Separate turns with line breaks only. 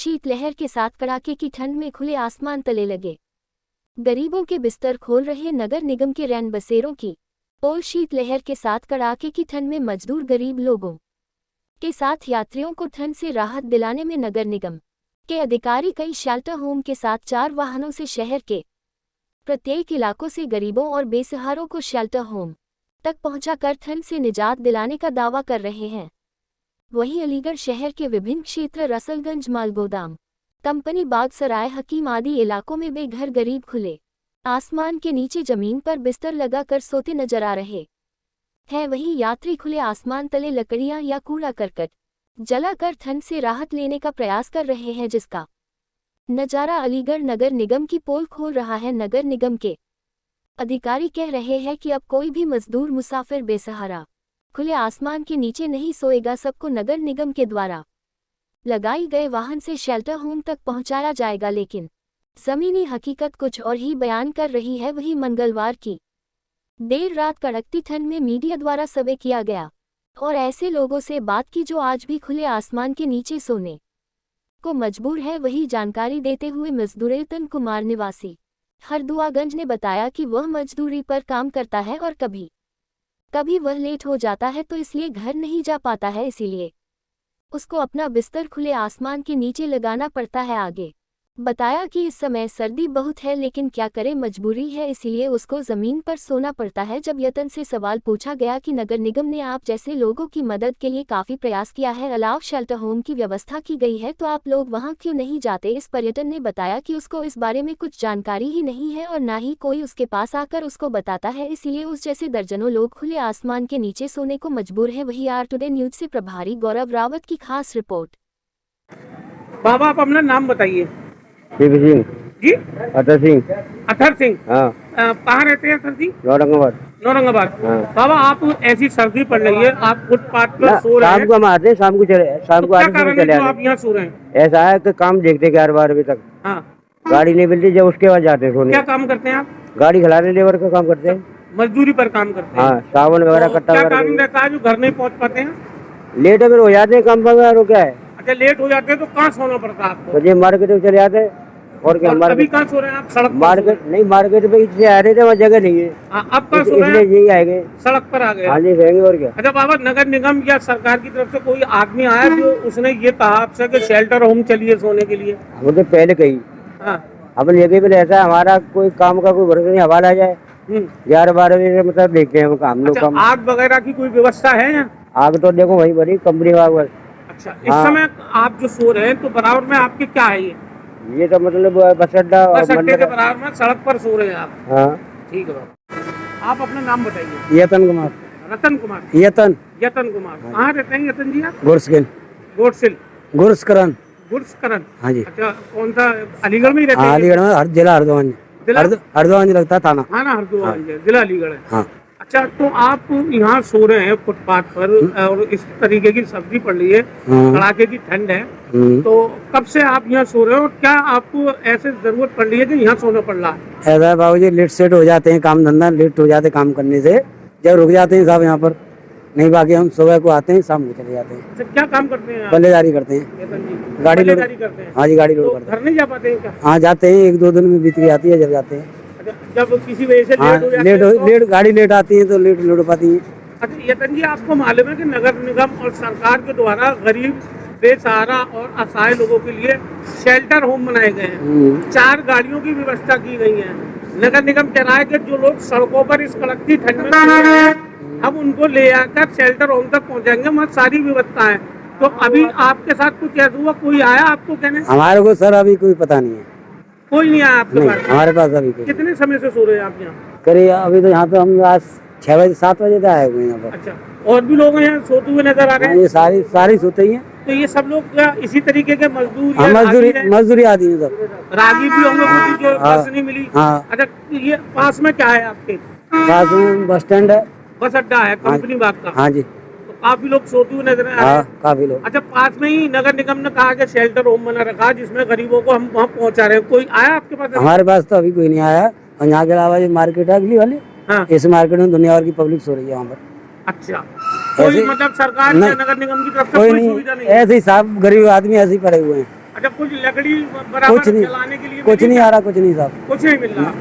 शीतलहर के साथ कड़ाके की ठंड में खुले आसमान तले लगे गरीबों के बिस्तर खोल रहे नगर निगम के रैन बसेरों की पोल। शीतलहर के साथ कड़ाके की ठंड में मजदूर गरीब लोगों के साथ यात्रियों को ठंड से राहत दिलाने में नगर निगम के अधिकारी कई शेल्टर होम के साथ 4 वाहनों से शहर के प्रत्येक इलाकों से गरीबों और बेसहारों को शेल्टर होम तक पहुंचाकर ठंड से निजात दिलाने का दावा कर रहे हैं। वहीं अलीगढ़ शहर के विभिन्न क्षेत्र रसलगंज, मालगोदाम, कंपनी बाग, सराय हकीम आदि इलाकों में बेघर गरीब खुले आसमान के नीचे जमीन पर बिस्तर लगाकर सोते नजर आ रहे हैं। वहीं यात्री खुले आसमान तले लकड़ियां या कूड़ा करकट जलाकर ठंड से राहत लेने का प्रयास कर रहे हैं, जिसका नजारा अलीगढ़ नगर निगम की पोल खोल रहा है। नगर निगम के अधिकारी कह रहे हैं कि अब कोई भी मजदूर मुसाफिर बेसहारा खुले आसमान के नीचे नहीं सोएगा। सबको नगर निगम के द्वारा लगाई गए वाहन से शेल्टर होम तक पहुंचाया जाएगा, लेकिन जमीनी हकीकत कुछ और ही बयान कर रही है। वहीं मंगलवार की देर रात कड़कती ठंड में मीडिया द्वारा सर्वे किया गया और ऐसे लोगों से बात की जो आज भी खुले आसमान के नीचे सोने को मजबूर है। वही जानकारी देते हुए मजदूर रतन कुमार निवासी हरदुआगंज ने बताया कि वह मजदूरी पर काम करता है और कभी कभी वह लेट हो जाता है तो इसलिए घर नहीं जा पाता है, इसीलिए उसको अपना बिस्तर खुले आसमान के नीचे लगाना पड़ता है। आगे बताया कि इस समय सर्दी बहुत है, लेकिन क्या करे, मजबूरी है, इसीलिए उसको जमीन पर सोना पड़ता है। जब यतन से सवाल पूछा गया कि नगर निगम ने आप जैसे लोगों की मदद के लिए काफी प्रयास किया है, अलाव शेल्टर होम की व्यवस्था की गई है, तो आप लोग वहां क्यों नहीं जाते। इस पर्यटन ने बताया कि उसको इस बारे में कुछ जानकारी ही नहीं है और ना ही कोई उसके पास आकर उसको बताता है, इसीलिए उस जैसे दर्जनों लोग खुले आसमान के नीचे सोने को मजबूर है। वही आर टुडे न्यूज से प्रभारी गौरव रावत की खास रिपोर्ट।
बाबा, आप अपना नाम बताइए।
सिंह
जी,
अतर सिंह।
अतर सिंह।
हाँ।
कहाँ रहते हैं अतर जी?
औरंगाबाद।
औरंगाबाद।
हाँ।
बाबा, आप ऐसी सर्दी पड़ रही है, आप फुटपाथ पर सो रहे हैं।
शाम को हम आते हैं, शाम को चले, शाम को
क्या कारण है जो आप यहाँ सो रहे हैं?
ऐसा है कि काम देखते 11-12 बजे तक।
हाँ।
गाड़ी नहीं मिलती, जब उसके बाद जाते हैं सोने।
क्या काम करते हैं आप?
गाड़ी खिलाने लेबर का काम करते हैं।
मजदूरी पर काम करते हैं।
हाँ, सावन वगैरह
तो
कट्टा
क्या
वगैरह।
कारण रहता है जो घर नहीं पहुँच पाते हैं?
लेट अगर हो जाते हैं काम वगैरह, क्या है।
अच्छा, लेट हो जाते हैं तो कहाँ सोना पड़ता है आपको?
तो मार्केट में चले जाते हैं। और क्या,
अभी कहाँ सो रहे हैं आप? सड़क पर?
मार्केट नहीं, मार्केट में इससे आ रहे थे, वहाँ जगह नहीं है।
अब कहाँ सो रहे हैं?
यही आएंगे,
सड़क पर आ गए।
हाँ जी, रहेंगे और क्या।
अच्छा बाबा, नगर निगम या सरकार की तरफ से कोई आदमी आया जो उसने ये कहा आपसे कि शेल्टर होम चलिए सोने के लिए?
वो तो पहले कही।
हाँ।
अब जगह पे रहता है, हमारा कोई काम का कोई भरोसा नहीं, हवाला आ जाए 11-12 बजे मतलब देखते हैं हम लोग।
अच्छा, आग वगैरह की कोई व्यवस्था है यहाँ?
आग तो देखो वही बनी, कंपनी आग बस।
अच्छा, इस समय आप जो सो रहे हैं तो बराबर में आपके क्या है
ये तो मतलब बस अड्डा,
बस अड्डे के बराबर में सड़क पर सो रहे हैं आप?
हाँ।
ठीक है बाबा, आप अपना नाम बताइए।
यतन कुमार।
रतन कुमार।
यतन
कुमार। कहाँ रहते हैं यतन जी आप?
गुरसकिन।
गोडसिल।
गुरसकरन।
गुरसकरन।
हाँ जी।
अच्छा, कौन सा, अलीगढ़ में ही रहते हैं?
अलीगढ़ में, हर जिला हरदोई। हरदोई लगता है थाना।
थाना हरदोई, जिला अलीगढ़ है।
हाँ।
अच्छा, तो आप यहाँ सो रहे हैं फुटपाथ पर और इस तरीके की सर्दी पड़ रही है, कड़ाके की ठंड है, तो कब से आप यहाँ सो रहे हो और क्या आपको ऐसे जरूरत पड़ रही है कि यहाँ सोना पड़ रहा है?
ऐसा है बाबू जी, लेट सेट हो जाते हैं, काम धंधा लेट हो जाते काम करने से, जब रुक जाते हैं साहब यहाँ पर। नहीं, बाकी हम सुबह को आते हैं, शाम को चले जाते हैं।
अच्छा, क्या काम करते हैं?
बल्लेदारी करते हैं। गाड़ी लोड करते हैं। हाँ जी, गाड़ी लोड करते हैं।
घर नहीं जा पाते हैं क्या?
हाँ, जाते हैं, 1-2 दिन में बीत जाती है, जब जाते हैं।
जब किसी वजह से
लेट गाड़ी लेट आती है तो लेट लोड पाती है।
अच्छा यतन जी, आपको मालूम है कि नगर निगम और सरकार के द्वारा गरीब, बेसहारा और असहाय लोगों के लिए शेल्टर होम बनाए गए हैं, 4 गाड़ियों की व्यवस्था की गई है। नगर निगम कह रहा है कि जो लोग सड़कों पर इस कड़कती ठंड में हम उनको ले आकर शेल्टर होम तक पहुंचाएंगे, वहाँ सारी व्यवस्था है। तो अभी आपके साथ कुछ ऐसा हुआ, कोई आया आपको कहने?
हमारे को सर अभी कोई पता नहीं है।
कोई नहीं आया आपके पास?
हमारे पास अभी कोई।
कितने समय से सो रहे हैं आप यहाँ?
करिए अभी तो यहाँ पे हम आज 6-7 बजे तक आए हुए हैं यहाँ पर।
अच्छा, और भी लोग यहाँ सोते हुए नजर आ रहे हैं?
ये सारी सोते ही हैं।
तो ये सब लोग क्या इसी तरीके के मजदूर?
हाँ, मजदूरी आदि है सब।
रागी भी होंगे जो बस नहीं मिली?
हाँ।
अच्छा, ये पास में क्या है आपके?
पास में बस स्टैंड है,
बस अड्डा है कंपनी बाग का।
हाँ जी।
तो काफी लोग सोते हुए नजर आ रहे हैं?
काफी लोग।
अच्छा, पास में ही नगर निगम ने कहा कि शेल्टर होम बना रखा है जिसमें गरीबों को हम वहाँ पहुँचा रहे हैं, कोई आया आपके पास?
हमारे पास तो अभी कोई नहीं आया। और यहाँ के अलावा जो मार्केट है अगली वाली,
हाँ।
इस मार्केट में दुनिया भर की पब्लिक सो रही है वहाँ पर।
अच्छा, कोई मतलब सरकार या नगर निगम की तरफ से कोई सुविधा नहीं?
ऐसे ही साहब गरीब आदमी ऐसे ही पड़े हुए हैं।
अच्छा, कुछ लकड़ी बराबर
कुछ नहीं,
जलाने के लिए
कुछ नहीं आ रहा, कुछ नहीं साहब।
कुछ नहीं मिल रहा।